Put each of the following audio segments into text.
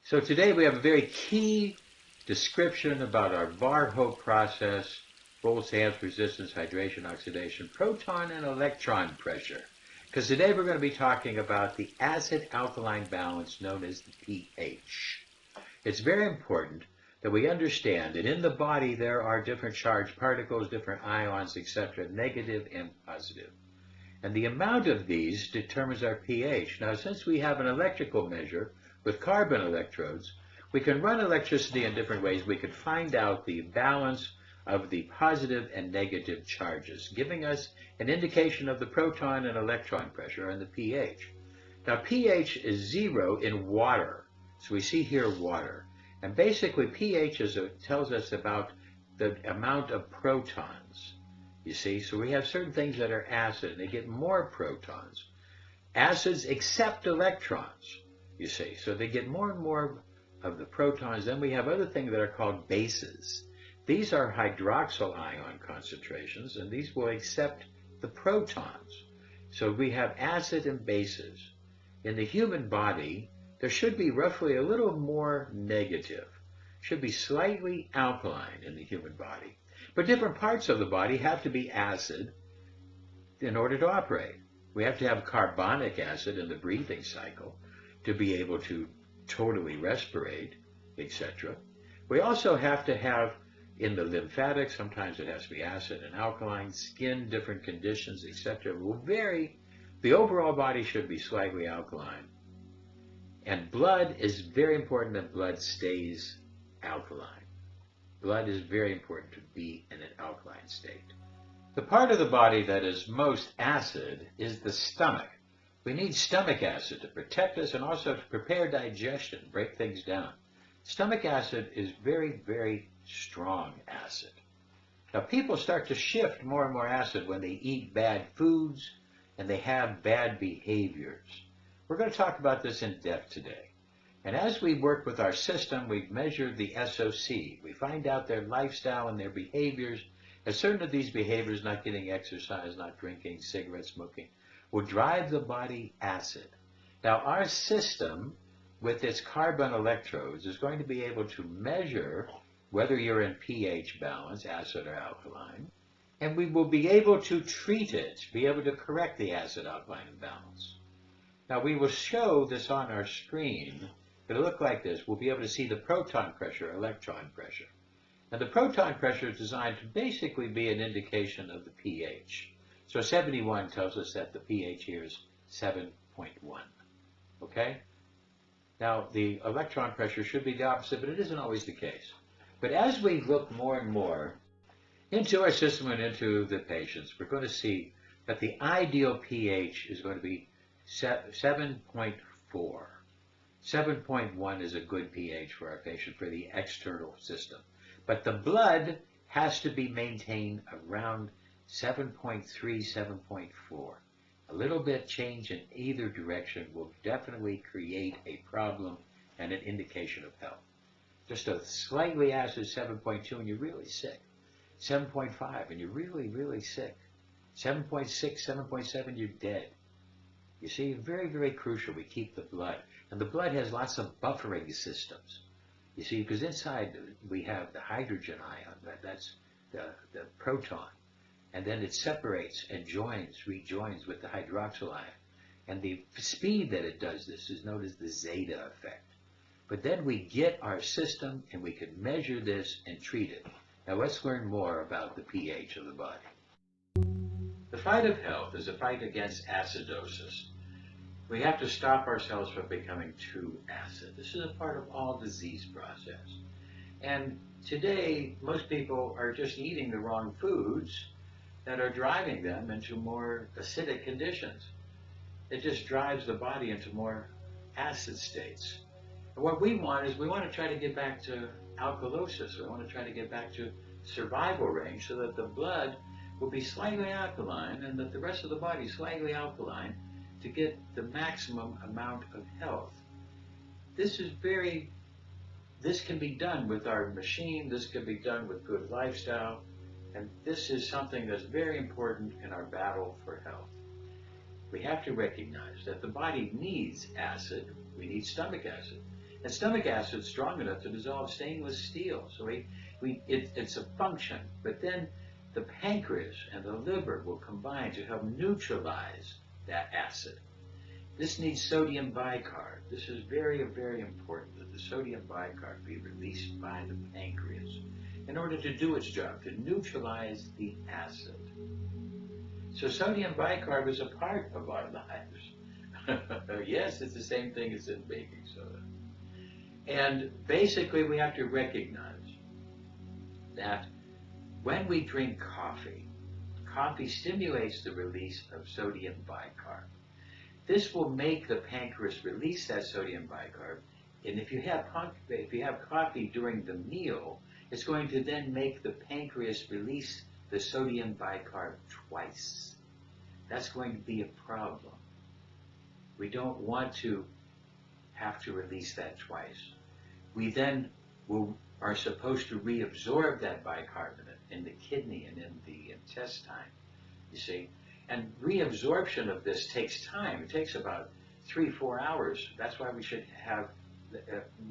So today we have a very key description about our Bar-Hope process, Bol-Sam's resistance, hydration, oxidation, proton and electron pressure. Because today we're going to be talking about the acid-alkaline balance known as the pH. It's very important that we understand that in the body there are different charged particles, different ions, etc., negative and positive. And the amount of these determines our pH. Now, since we have an electrical measure with carbon electrodes, we can run electricity in different ways. We can find out the balance of the positive and negative charges, giving us an indication of the proton and electron pressure and the pH. Now, pH is 0 in water. So we see here water. And basically, pH tells us about the amount of protons. You see, so we have certain things that are acid, and they get more protons. Acids accept electrons, you see, so they get more and more of the protons. Then we have other things that are called bases. These are hydroxyl ion concentrations, and these will accept the protons. So we have acid and bases. In the human body, there should be roughly a little more negative. Should be slightly alkaline in the human body. But different parts of the body have to be acid in order to operate. We have to have carbonic acid in the breathing cycle to be able to totally respirate, etc. We also have to have in the lymphatics, sometimes it has to be acid and alkaline, skin, different conditions, etc. will vary. The overall body should be slightly alkaline. And blood is very important that blood stays alkaline. Blood is very important to be in an alkaline state. The part of the body that is most acid is the stomach. We need stomach acid to protect us and also to prepare digestion, break things down. Stomach acid is very, very strong acid. Now, people start to shift more and more acid when they eat bad foods and they have bad behaviors. We're going to talk about this in depth today. And as we work with our system, we measure the SOC. We find out their lifestyle and their behaviors. And certain of these behaviors, not getting exercise, not drinking, cigarette smoking, will drive the body acid. Now, our system, with its carbon electrodes, is going to be able to measure whether you're in pH balance, acid or alkaline, and we will be able to treat it, be able to correct the acid-alkaline imbalance. Now, we will show this on our screen. It'll look like this. We'll be able to see the proton pressure, electron pressure. And the proton pressure is designed to basically be an indication of the pH. So 71 tells us that the pH here is 7.1. Okay? Now, the electron pressure should be the opposite, but it isn't always the case. But as we look more and more into our system and into the patients, we're going to see that the ideal pH is going to be 7.4. 7.1 is a good pH for our patient for the external system. But the blood has to be maintained around 7.3, 7.4. A little bit change in either direction will definitely create a problem and an indication of health. Just a slightly acid 7.2 and you're really sick. 7.5 and you're really, really sick. 7.6, 7.7, you're dead. You see, very, very crucial we keep the blood. And the blood has lots of buffering systems. You see, because inside we have the hydrogen ion, that's the proton. And then it separates and rejoins with the hydroxyl ion. And the speed that it does this is known as the zeta effect. But then we get our system and we can measure this and treat it. Now let's learn more about the pH of the body. The fight of health is a fight against acidosis. We have to stop ourselves from becoming too acid. This is a part of all disease process. And today, most people are just eating the wrong foods that are driving them into more acidic conditions. It just drives the body into more acid states. And what we want is we want to try to get back to alkalosis. We want to try to get back to survival range so that the blood will be slightly alkaline and that the rest of the body is slightly alkaline to get the maximum amount of health. This can be done with our machine, this can be done with good lifestyle, and this is something that's very important in our battle for health. We have to recognize that the body needs acid, we need stomach acid, And stomach acid is strong enough to dissolve stainless steel. So it's a function. But then the pancreas and the liver will combine to help neutralize that acid. This needs sodium bicarb. This is very, very important that the sodium bicarb be released by the pancreas in order to do its job, to neutralize the acid. So sodium bicarb is a part of our lives. Yes, it's the same thing as in baking soda. And basically we have to recognize that when we drink coffee, coffee stimulates the release of sodium bicarb. This will make the pancreas release that sodium bicarb, and if you have coffee during the meal, it's going to then make the pancreas release the sodium bicarb twice. That's going to be a problem. We don't want to have to release that twice. We then are supposed to reabsorb that bicarbonate in the kidney and in the intestine, you see. And reabsorption of this takes time. It takes about 3-4 hours. That's why we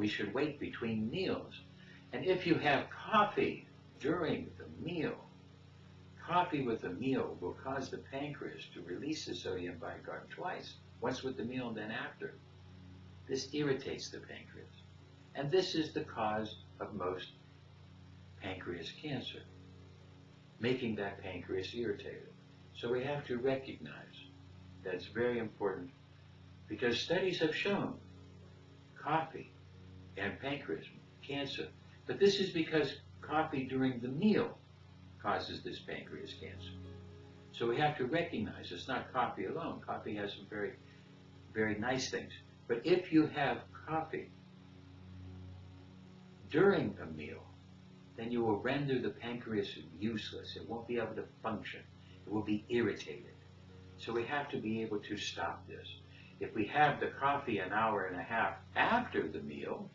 should wait between meals. And if you have coffee during the meal, coffee with the meal will cause the pancreas to release the sodium bicarb twice, once with the meal and then after. This irritates the pancreas. And this is the cause of most pancreas cancer, making that pancreas irritated. So we have to recognize that it's very important, because studies have shown coffee and pancreas cancer. But this is because coffee during the meal causes this pancreas cancer. So we have to recognize it's not coffee alone. Coffee has some very, very nice things. But if you have coffee during a meal, then you will render the pancreas useless. It won't be able to function. It will be irritated. So we have to be able to stop this. If we have the coffee an hour and a half after the meal,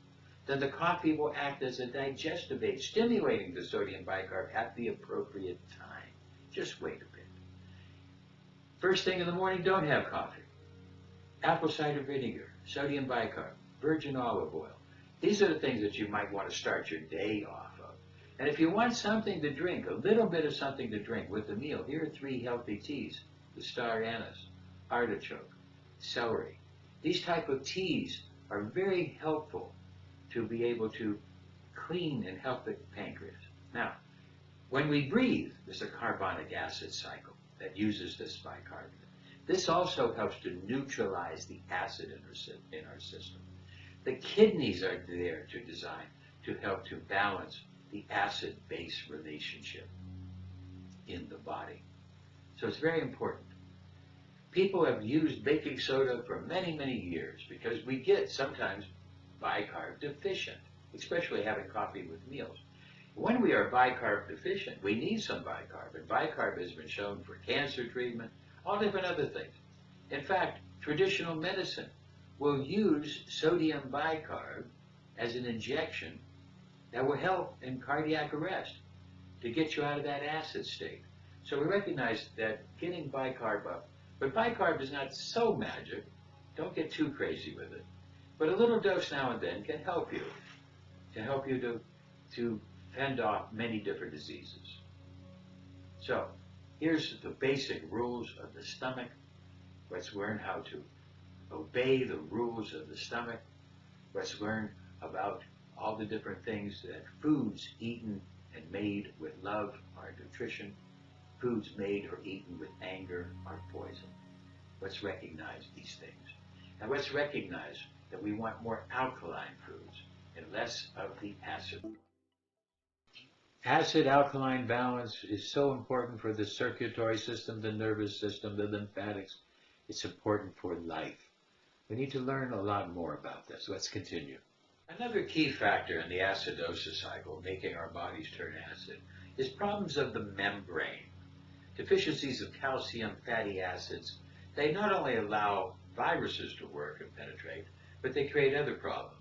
then the coffee will act as a digestive aid, stimulating the sodium bicarb at the appropriate time. Just wait a bit. First thing in the morning, don't have coffee. Apple cider vinegar, sodium bicarb, virgin olive oil. These are the things that you might want to start your day off of. And if you want something to drink, a little bit of something to drink with the meal, here are 3 healthy teas: the star anise, artichoke, celery. These type of teas are very helpful to be able to clean and help the pancreas. Now, when we breathe, there's a carbonic acid cycle that uses this bicarbonate. This also helps to neutralize the acid in our system. The kidneys are there to help to balance the acid-base relationship in the body. So it's very important. People have used baking soda for many, many years because we get sometimes bicarb deficient, especially having coffee with meals. When we are bicarb deficient, we need some bicarb, and bicarb has been shown for cancer treatment, all different other things. In fact, traditional medicine will use sodium bicarb as an injection that will help in cardiac arrest to get you out of that acid state. So we recognize that getting bicarb up, but bicarb is not so magic. Don't get too crazy with it. But a little dose now and then can help you, to fend off many different diseases. So here's the basic rules of the stomach. Let's learn how to obey the rules of the stomach. Let's learn about all the different things that foods eaten and made with love are nutrition. Foods made or eaten with anger are poison. Let's recognize these things. And let's recognize that we want more alkaline foods and less of the acid. Acid-alkaline balance is so important for the circulatory system, the nervous system, the lymphatics. It's important for life. We need to learn a lot more about this. Let's continue. Another key factor in the acidosis cycle, making our bodies turn acid, is problems of the membrane. Deficiencies of calcium, fatty acids, they not only allow viruses to work and penetrate, but they create other problems.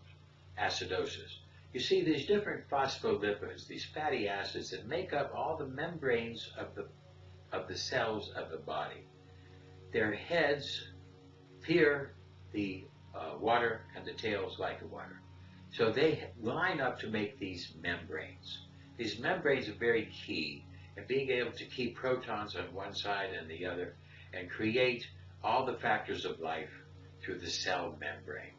Acidosis. You see, these different phospholipids, these fatty acids that make up all the membranes of the cells of the body. Their heads fear the water and the tails like the water. So they line up to make these membranes. These membranes are very key in being able to keep protons on one side and the other and create all the factors of life through the cell membrane.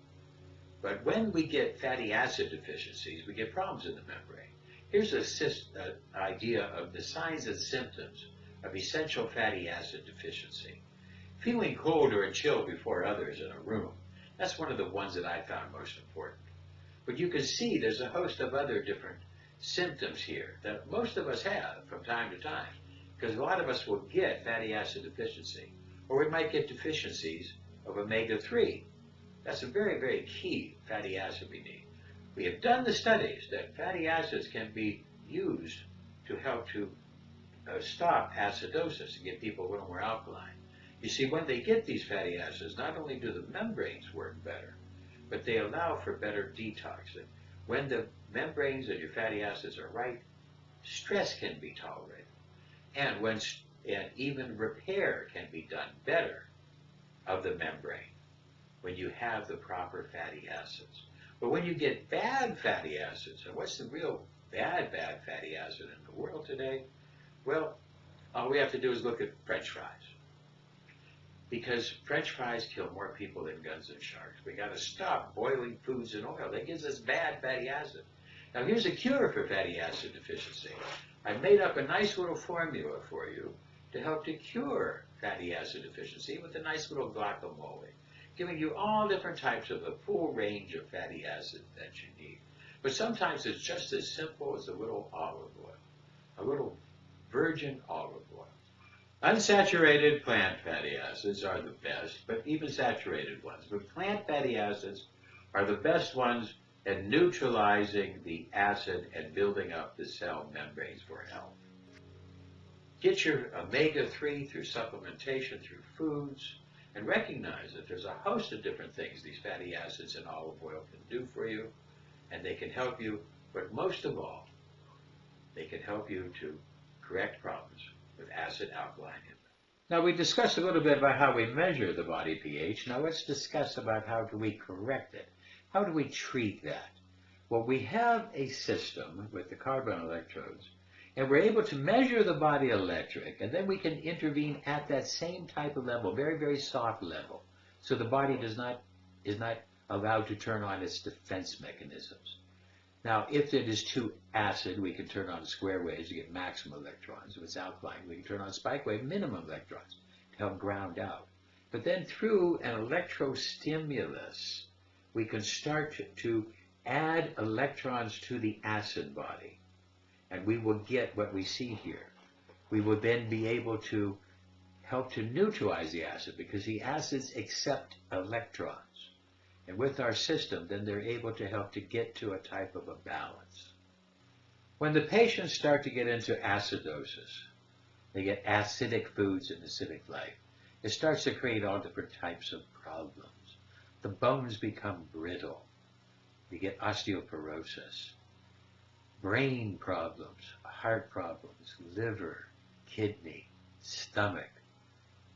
But when we get fatty acid deficiencies, we get problems in the membrane. Here's an idea of the signs and symptoms of essential fatty acid deficiency. Feeling cold or a chill before others in a room, that's one of the ones that I found most important. But you can see there's a host of other different symptoms here that most of us have from time to time, because a lot of us will get fatty acid deficiency, or we might get deficiencies of omega-3. That's a very, very key fatty acid we need. We have done the studies that fatty acids can be used to help to stop acidosis and get people a little more alkaline. You see, when they get these fatty acids, not only do the membranes work better, but they allow for better detox. And when the membranes and your fatty acids are right, stress can be tolerated. And even repair can be done better of the membrane when you have the proper fatty acids. But when you get bad fatty acids, and what's the real bad fatty acid in the world today? Well, all we have to do is look at French fries. Because French fries kill more people than guns and sharks. We got to stop boiling foods in oil. That gives us bad fatty acid. Now here's a cure for fatty acid deficiency. I made up a nice little formula for you to help to cure fatty acid deficiency with a nice little guacamole, giving you all different types of a full range of fatty acid that you need. But sometimes it's just as simple as a little olive oil, a little virgin olive oil. Unsaturated plant fatty acids are the best, but even saturated ones. But plant fatty acids are the best ones at neutralizing the acid and building up the cell membranes for health. Get your omega-3 through supplementation, through foods, and recognize that there's a host of different things these fatty acids and olive oil can do for you, and they can help you, but most of all, they can help you to correct problems with acid alkaline in them. Now we discussed a little bit about how we measure the body pH. Now let's discuss about how do we correct it. How do we treat that? Well, we have a system with the carbon electrodes, and we're able to measure the body electric, and then we can intervene at that same type of level, very, very soft level, so the body is not allowed to turn on its defense mechanisms. Now, if it is too acid, we can turn on square waves to get maximum electrons. If it's alkaline, we can turn on spike wave, minimum electrons, to help ground out. But then through an electrostimulus, we can start to add electrons to the acid body, and we will get what we see here. We will then be able to help to neutralize the acid, because the acids accept electrons. And with our system, then they're able to help to get to a type of a balance. When the patients start to get into acidosis, they get acidic foods and acidic life, it starts to create all different types of problems. The bones become brittle. You get osteoporosis, brain problems, heart problems, liver, kidney, stomach,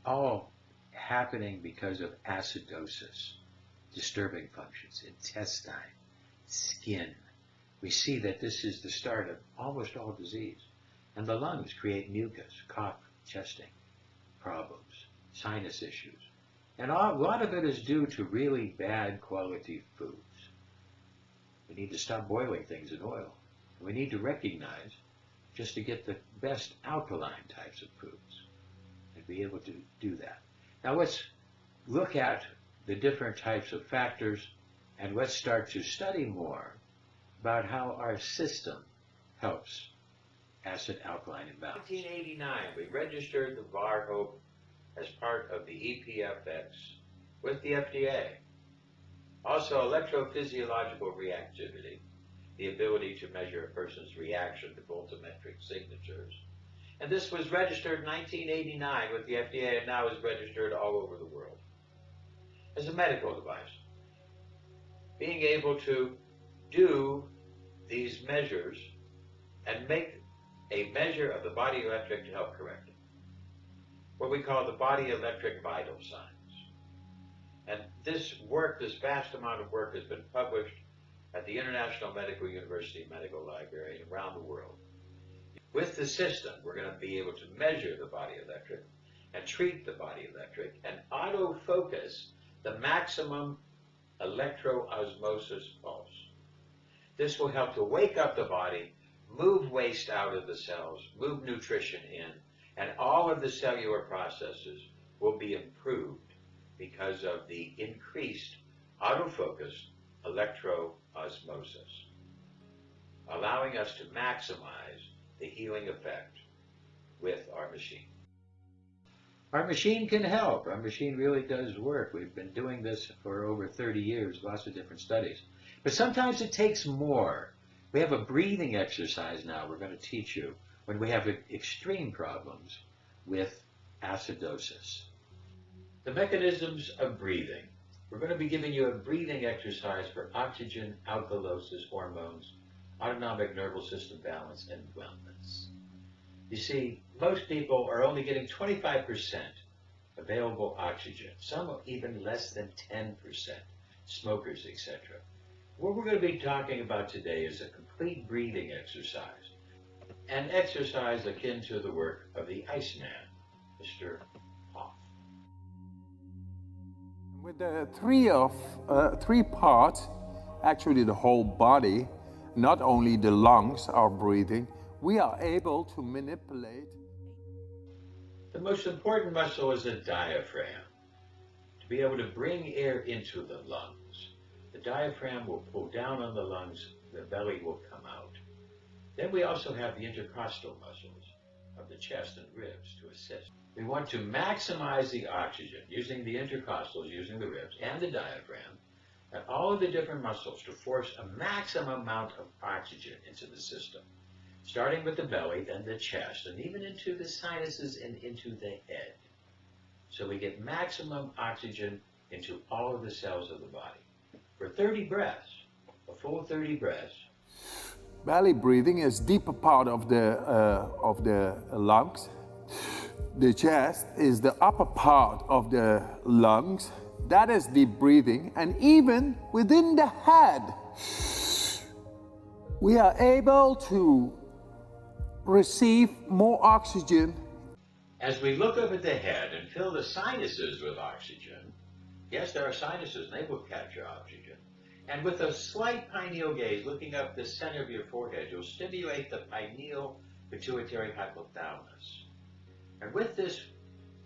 all happening because of acidosis, disturbing functions, intestine, skin. We see that this is the start of almost all disease. And the lungs create mucus, cough, chesting, problems, sinus issues. And a lot of it is due to really bad quality foods. We need to stop boiling things in oil. We need to recognize just to get the best alkaline types of foods and be able to do that. Now let's look at the different types of factors, and let's start to study more about how our system helps acid alkaline imbalance. In 1989, we registered the VARHOPE as part of the EPFX with the FDA. Also, electrophysiological reactivity, the ability to measure a person's reaction to voltammetric signatures. And this was registered in 1989 with the FDA, and now is registered all over the world as a medical device. Being able to do these measures and make a measure of the body electric to help correct it. What we call the body electric vital signs. And this work, this vast amount of work, has been published at the International Medical University Medical Library and around the world. With the system, we're going to be able to measure the body electric and treat the body electric and autofocus the maximum electroosmosis pulse. This will help to wake up the body, move waste out of the cells, move nutrition in, and all of the cellular processes will be improved because of the increased autofocused electroosmosis, allowing us to maximize the healing effect with our machine. Our machine can help. Our machine really does work. We've been doing this for over 30 years, lots of different studies. But sometimes it takes more. We have a breathing exercise now we're going to teach you when we have extreme problems with acidosis. The mechanisms of breathing. We're going to be giving you a breathing exercise for oxygen, alkalosis, hormones, autonomic nervous system balance, and wellness. You see, most people are only getting 25% available oxygen, some even less than 10%, smokers, etc. What we're going to be talking about today is a complete breathing exercise, an exercise akin to the work of the Iceman, Mr. Hoff. With the three parts, actually the whole body, not only the lungs are breathing, we are able to manipulate. The most important muscle is the diaphragm. To be able to bring air into the lungs, the diaphragm will pull down on the lungs, the belly will come out. Then we also have the intercostal muscles of the chest and ribs to assist. We want to maximize the oxygen using the intercostals, using the ribs and the diaphragm, and all of the different muscles to force a maximum amount of oxygen into the system, starting with the belly, then the chest, and even into the sinuses and into the head. So we get maximum oxygen into all of the cells of the body. For 30 breaths, a full 30 breaths. Belly breathing is deeper part of the lungs. The chest is the upper part of the lungs. That is deep breathing. And even within the head, we are able to receive more oxygen. As we look up at the head and fill the sinuses with oxygen, yes, there are sinuses, and they will capture oxygen. And with a slight pineal gaze, looking up the center of your forehead, you'll stimulate the pineal pituitary hypothalamus. And with this,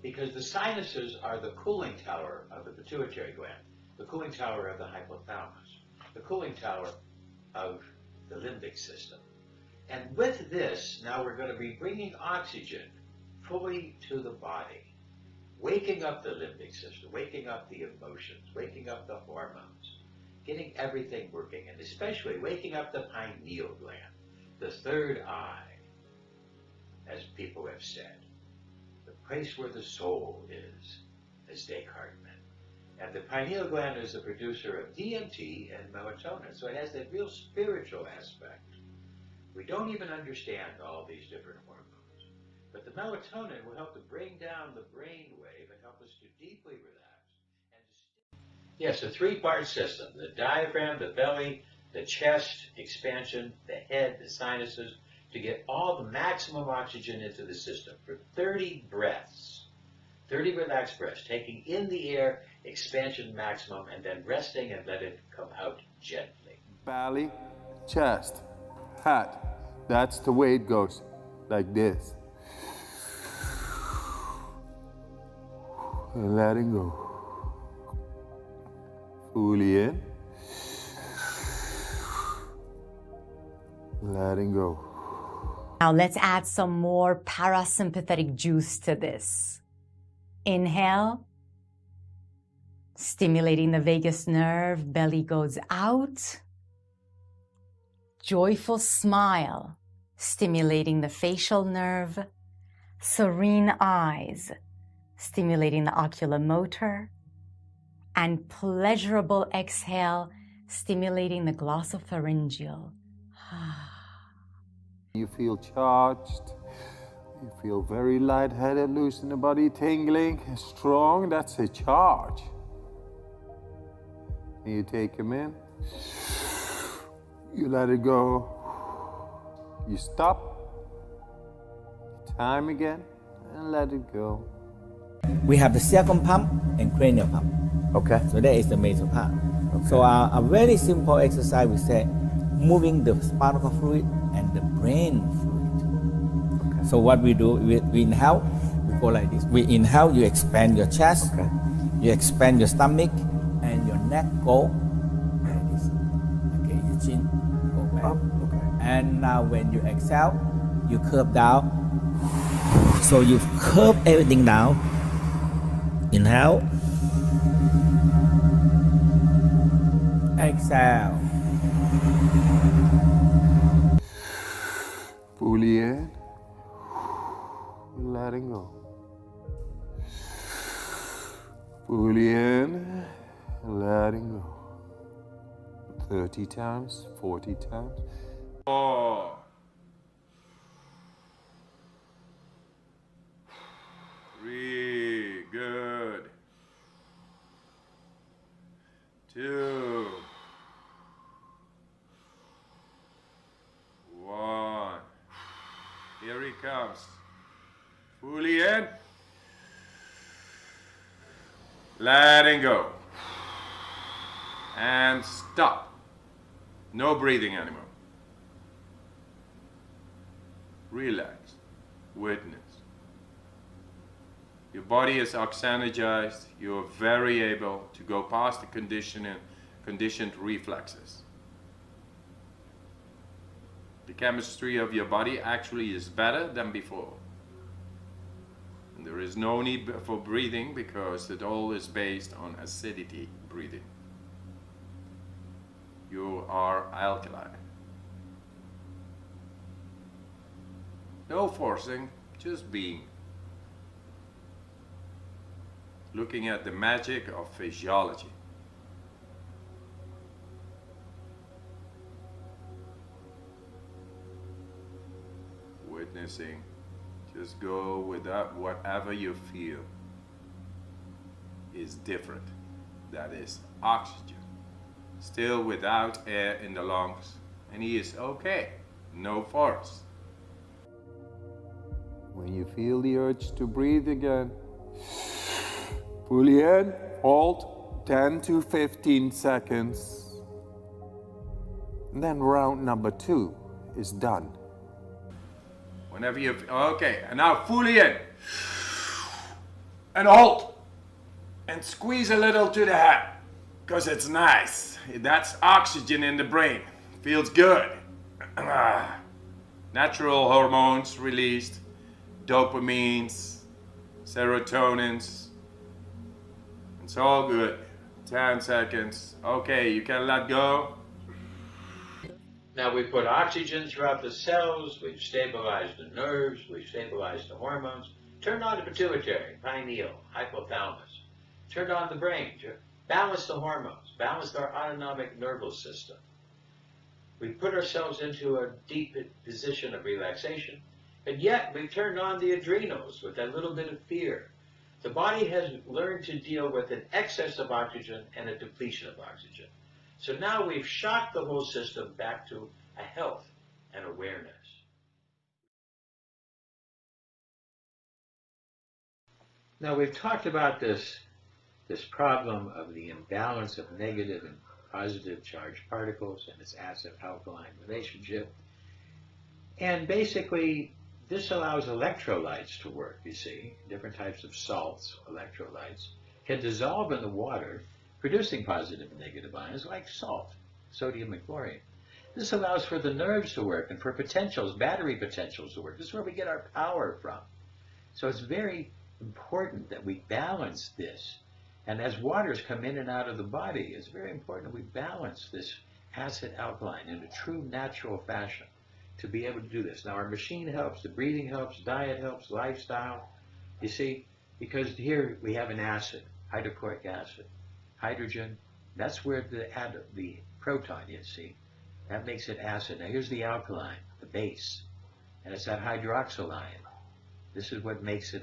because the sinuses are the cooling tower of the pituitary gland, the cooling tower of the hypothalamus, the cooling tower of the limbic system. And with this, now we're going to be bringing oxygen fully to the body, waking up the limbic system, waking up the emotions, waking up the hormones, getting everything working, and especially waking up the pineal gland, the third eye, as people have said, the place where the soul is, as Descartes meant. And the pineal gland is the producer of DMT and melatonin, so it has that real spiritual aspect. We don't even understand all these different hormones, but the melatonin will help to bring down the brain wave and help us to deeply relax. Yes, a three-part system: the diaphragm, the belly, the chest expansion, the head, the sinuses, to get all the maximum oxygen into the system for 30 breaths. 30 relaxed breaths, taking in the air, expansion maximum, and then resting and let it come out gently. Belly, chest, head. That's the way it goes, like this. And letting go. Fully in. Letting go. Now let's add some more parasympathetic juice to this. Inhale, stimulating the vagus nerve, belly goes out. Joyful smile, stimulating the facial nerve. Serene eyes, stimulating the oculomotor. And pleasurable exhale, stimulating the glossopharyngeal. You feel charged, you feel very lightheaded, loose in the body, tingling, strong. That's a charge. And you take them in, You let it go. You stop. Time again. And let it go. We have the second pump and cranial pump. Okay. So that is the major part. Okay. So a very simple exercise we say moving the spinal fluid and the brain fluid. Okay. So what we do, we inhale, we go like this. We inhale, you expand your chest, okay. You expand your stomach, and your neck go like this. Okay, your chin go back. Up. Okay. And now when you exhale, you curve down. So you curve everything down. Inhale. Exhale. Fully in. Letting go. Fully in. Letting go. 30 times, 40 times. 4. 3. Good. 2. 1. Here he comes. Fully in. Letting go. And stop. No breathing anymore. Relax. Witness. Your body is oxygenized. You're very able to go past the conditioned reflexes. The chemistry of your body actually is better than before. And there is no need for breathing because it all is based on acidity breathing. You are alkaline. No forcing, just being. Looking at the magic of physiology. Witnessing. Just go with that, whatever you feel is different. That is oxygen. Still without air in the lungs. And he is okay. No force. When you feel the urge to breathe again, fully in, hold 10 to 15 seconds. And then round number 2 is done. Whenever you feel, okay, and now fully in. And hold. And squeeze a little to the head. Because it's nice. That's oxygen in the brain. Feels good. Natural hormones released. Dopamines, serotonins. It's all good. 10 seconds. Okay, you can let go. Now we put oxygen throughout the cells, we've stabilized the nerves, we've stabilized the hormones, turned on the pituitary, pineal, hypothalamus, turned on the brain, balanced the hormones, balanced our autonomic nervous system. We put ourselves into a deep position of relaxation, and yet we've turned on the adrenals with that little bit of fear. The body has learned to deal with an excess of oxygen and a depletion of oxygen. So now we've shocked the whole system back to a health and awareness. Now we've talked about this problem of the imbalance of negative and positive charged particles and its acid-alkaline relationship. And basically, this allows electrolytes to work, you see. Different types of salts, electrolytes, can dissolve in the water, producing positive and negative ions like salt, sodium and chlorine. This allows for the nerves to work and for potentials, battery potentials to work. This is where we get our power from. So it's very important that we balance this. And as waters come in and out of the body, it's very important that we balance this acid alkaline in a true natural fashion to be able to do this. Now our machine helps, the breathing helps, diet helps, lifestyle. You see, because here we have an acid, hydrochloric acid. Hydrogen, that's where the proton is, see? That makes it acid. Now here's the alkaline, the base, and it's that hydroxyl ion. This is what makes it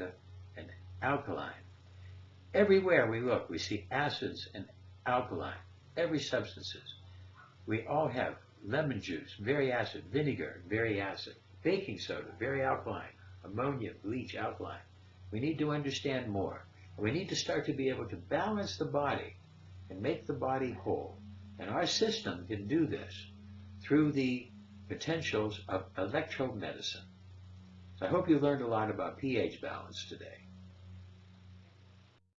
an alkaline. Everywhere we look, we see acids and alkaline, every substances. We all have lemon juice, very acid, vinegar, very acid, baking soda, very alkaline, ammonia, bleach, alkaline. We need to understand more. We need to start to be able to balance the body and make the body whole. And our system can do this through the potentials of electromedicine. So I hope you learned a lot about pH balance today.